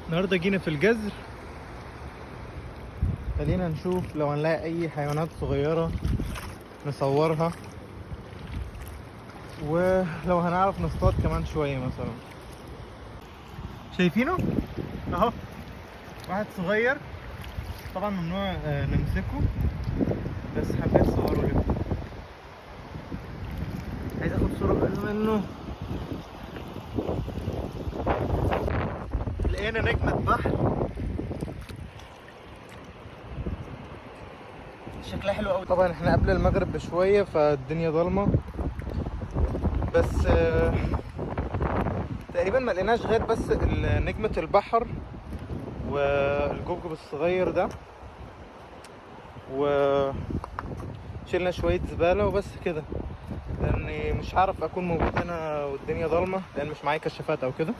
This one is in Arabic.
النهارده جينا في الجزر. خلينا نشوف لو هنلاقي اي حيوانات صغيرة نصورها، ولو هنعرف نصطاد كمان شوية مثلا. شايفينه اهو، واحد صغير طبعا ممنوع نمسكه، بس حبيت اصوره لكم. عايز اخد صورة قريبة منه. لقينا نجمة بحر شكلها حلو قوي. طبعا احنا قبل المغرب بشوية فالدنيا ضلمة، بس تقريبا ما لقيناش غير بس نجمة البحر والجوجب الصغير ده، وشيلنا شوية زبالة وبس كده، لاني مش عارف اكون موجود هنا والدنيا ضلمة لان مش معايا كشافات او كده.